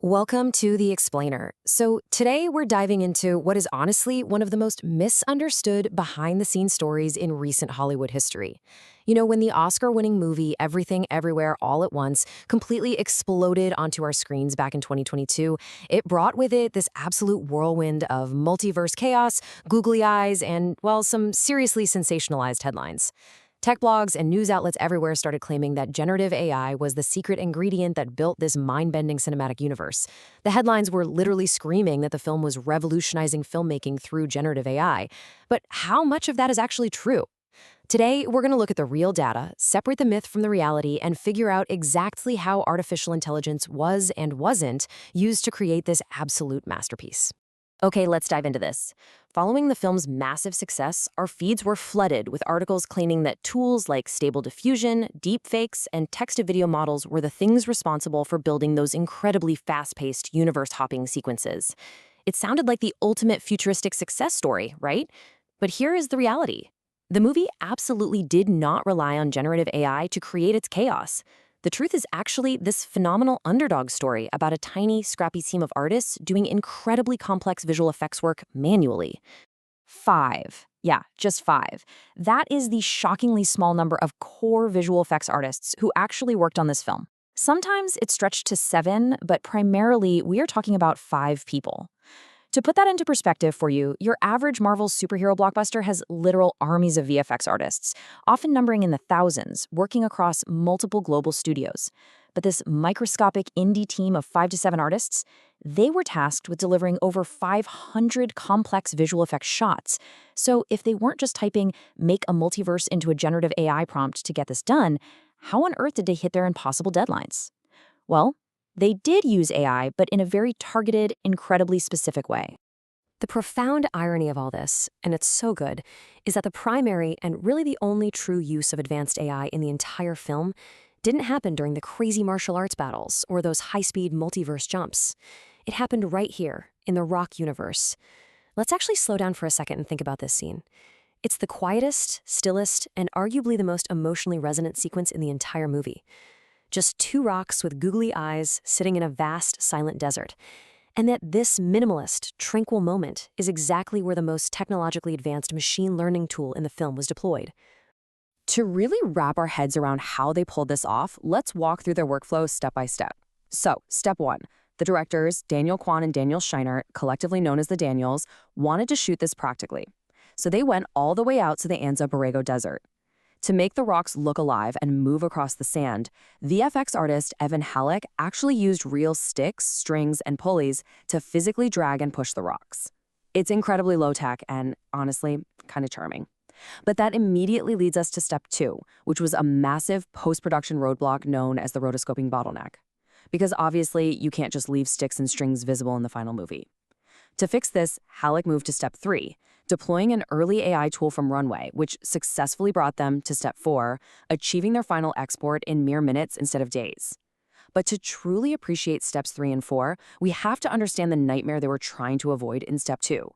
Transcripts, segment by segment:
Welcome to The Explainer. So, today we're diving into what is honestly one of the most misunderstood behind the scenes stories in recent Hollywood history. When the Oscar winning movie Everything Everywhere All at Once completely exploded onto our screens back in 2022, it brought with it this absolute whirlwind of multiverse chaos, googly eyes, and, well, some seriously sensationalized headlines. Tech blogs and news outlets everywhere started claiming that generative AI was the secret ingredient that built this mind-bending cinematic universe. The headlines were literally screaming that the film was revolutionizing filmmaking through generative AI. But how much of that is actually true? Today, we're going to look at the real data, separate the myth from the reality, and figure out exactly how artificial intelligence was and wasn't used to create this absolute masterpiece. Okay, let's dive into this. Following the film's massive success, our feeds were flooded with articles claiming that tools like Stable Diffusion, deepfakes, and text-to-video models were the things responsible for building those incredibly fast-paced, universe-hopping sequences. It sounded like the ultimate futuristic success story, right? But here is the reality. The movie absolutely did not rely on generative AI to create its chaos. The truth is actually this phenomenal underdog story about a tiny, scrappy team of artists doing incredibly complex visual effects work manually. 5. Yeah, just 5. That is the shockingly small number of core visual effects artists who actually worked on this film. Sometimes it's stretched to 7, but primarily we are talking about 5 people. To put that into perspective for you, your average Marvel superhero blockbuster has literal armies of VFX artists, often numbering in the thousands, working across multiple global studios. But this microscopic indie team of 5 to 7 artists, they were tasked with delivering over 500 complex visual effects shots. So if they weren't just typing "make a multiverse" into a generative AI prompt to get this done, how on earth did they hit their impossible deadlines? Well, they did use AI, but in a very targeted, incredibly specific way. The profound irony of all this, and it's so good, is that the primary and really the only true use of advanced AI in the entire film didn't happen during the crazy martial arts battles or those high-speed multiverse jumps. It happened right here, in the Rock universe. Let's actually slow down for a second and think about this scene. It's the quietest, stillest, and arguably the most emotionally resonant sequence in the entire movie. Just 2 rocks with googly eyes sitting in a vast, silent desert. And that this minimalist, tranquil moment is exactly where the most technologically advanced machine learning tool in the film was deployed. To really wrap our heads around how they pulled this off, let's walk through their workflow step by step. So, step 1. The directors, Daniel Kwan and Daniel Scheinert, collectively known as the Daniels, wanted to shoot this practically. So they went all the way out to the Anza Borrego Desert. To make the rocks look alive and move across the sand, VFX artist Evan Halleck actually used real sticks, strings, and pulleys to physically drag and push the rocks. It's incredibly low-tech and, honestly, kind of charming. But that immediately leads us to step 2, which was a massive post-production roadblock known as the rotoscoping bottleneck. Because obviously, you can't just leave sticks and strings visible in the final movie. To fix this, Halleck moved to step 3, deploying an early AI tool from Runway, which successfully brought them to step 4, achieving their final export in mere minutes instead of days. But to truly appreciate steps 3 and 4, we have to understand the nightmare they were trying to avoid in step 2.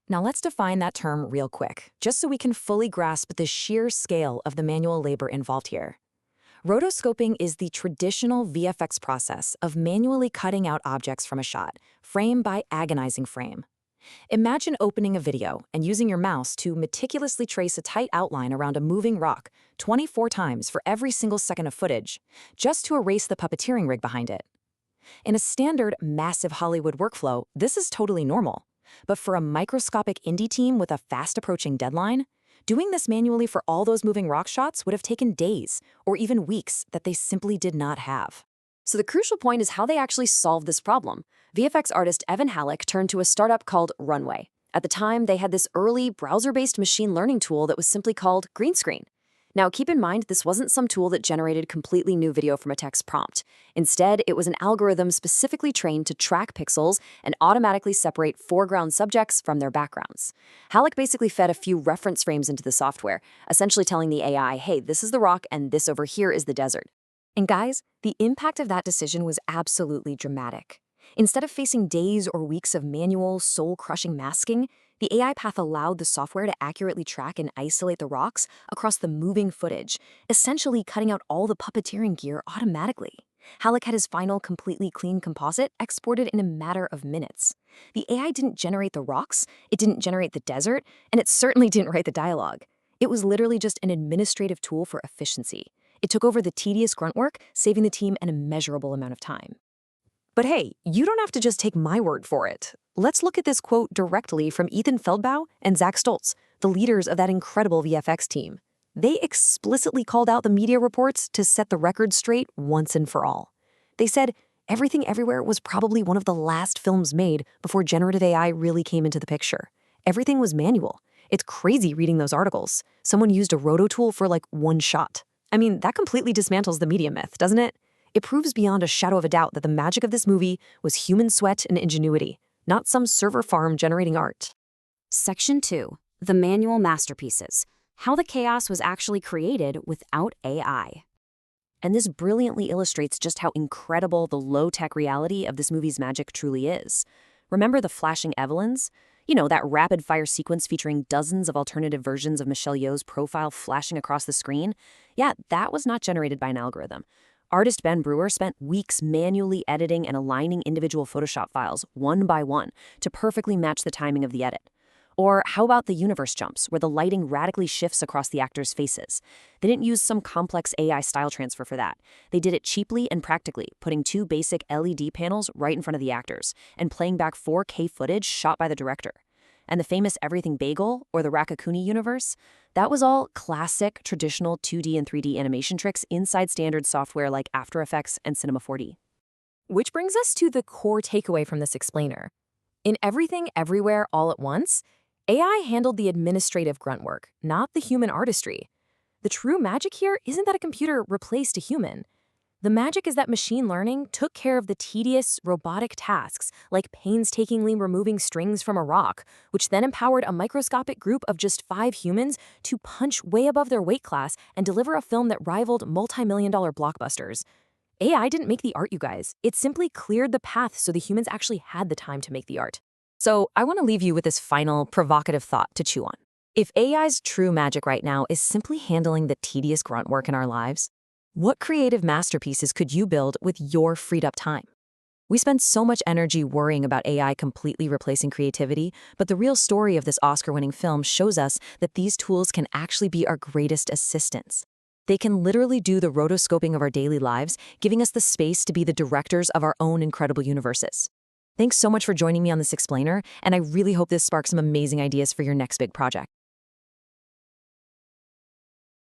Now let's define that term real quick, just so we can fully grasp the sheer scale of the manual labor involved here. Rotoscoping is the traditional VFX process of manually cutting out objects from a shot, frame by agonizing frame. Imagine opening a video and using your mouse to meticulously trace a tight outline around a moving rock 24 times for every single second of footage, just to erase the puppeteering rig behind it. In a standard, massive Hollywood workflow, this is totally normal. But for a microscopic indie team with a fast-approaching deadline, doing this manually for all those moving rock shots would have taken days or even weeks that they simply did not have. So the crucial point is how they actually solved this problem. VFX artist Evan Halleck turned to a startup called Runway. At the time, they had this early browser-based machine learning tool that was simply called green screen. Now, keep in mind, this wasn't some tool that generated completely new video from a text prompt. Instead, it was an algorithm specifically trained to track pixels and automatically separate foreground subjects from their backgrounds. Halleck basically fed a few reference frames into the software, essentially telling the AI, hey, this is the rock and this over here is the desert. And guys, the impact of that decision was absolutely dramatic. Instead of facing days or weeks of manual, soul-crushing masking, the AI path allowed the software to accurately track and isolate the rocks across the moving footage, essentially cutting out all the puppeteering gear automatically. Halleck had his final completely clean composite exported in a matter of minutes. The AI didn't generate the rocks, it didn't generate the desert, and it certainly didn't write the dialogue. It was literally just an administrative tool for efficiency. It took over the tedious grunt work, saving the team an immeasurable amount of time. But hey, you don't have to just take my word for it. Let's look at this quote directly from Ethan Feldbaugh and Zach Stoltz, the leaders of that incredible VFX team. They explicitly called out the media reports to set the record straight once and for all. They said Everything Everywhere was probably one of the last films made before generative AI really came into the picture. Everything was manual. It's crazy reading those articles. Someone used a roto tool for like one shot. I mean, that completely dismantles the media myth, doesn't it? It proves beyond a shadow of a doubt that the magic of this movie was human sweat and ingenuity, not some server farm generating art. Section 2. The Manual Masterpieces. How the chaos was actually created without AI. And this brilliantly illustrates just how incredible the low-tech reality of this movie's magic truly is. Remember the flashing Evelyns? You know, that rapid-fire sequence featuring dozens of alternative versions of Michelle Yeoh's profile flashing across the screen? Yeah, that was not generated by an algorithm. Artist Ben Brewer spent weeks manually editing and aligning individual Photoshop files one by one to perfectly match the timing of the edit. Or how about the universe jumps, where the lighting radically shifts across the actors' faces? They didn't use some complex AI style transfer for that. They did it cheaply and practically, putting two basic LED panels right in front of the actors and playing back 4K footage shot by the director. And the famous Everything Bagel, or the Rakakuni universe, that was all classic, traditional 2D and 3D animation tricks inside standard software like After Effects and Cinema 4D. Which brings us to the core takeaway from this explainer. In Everything Everywhere All at Once, AI handled the administrative grunt work, not the human artistry. The true magic here isn't that a computer replaced a human. The magic is that machine learning took care of the tedious, robotic tasks, like painstakingly removing strings from a rock, which then empowered a microscopic group of just 5 humans to punch way above their weight class and deliver a film that rivaled multi-million-dollar blockbusters. AI didn't make the art, you guys. It simply cleared the path so the humans actually had the time to make the art. So I want to leave you with this final, provocative thought to chew on. If AI's true magic right now is simply handling the tedious grunt work in our lives, what creative masterpieces could you build with your freed-up time? We spend so much energy worrying about AI completely replacing creativity, but the real story of this Oscar-winning film shows us that these tools can actually be our greatest assistants. They can literally do the rotoscoping of our daily lives, giving us the space to be the directors of our own incredible universes. Thanks so much for joining me on this explainer, and I really hope this sparks some amazing ideas for your next big project.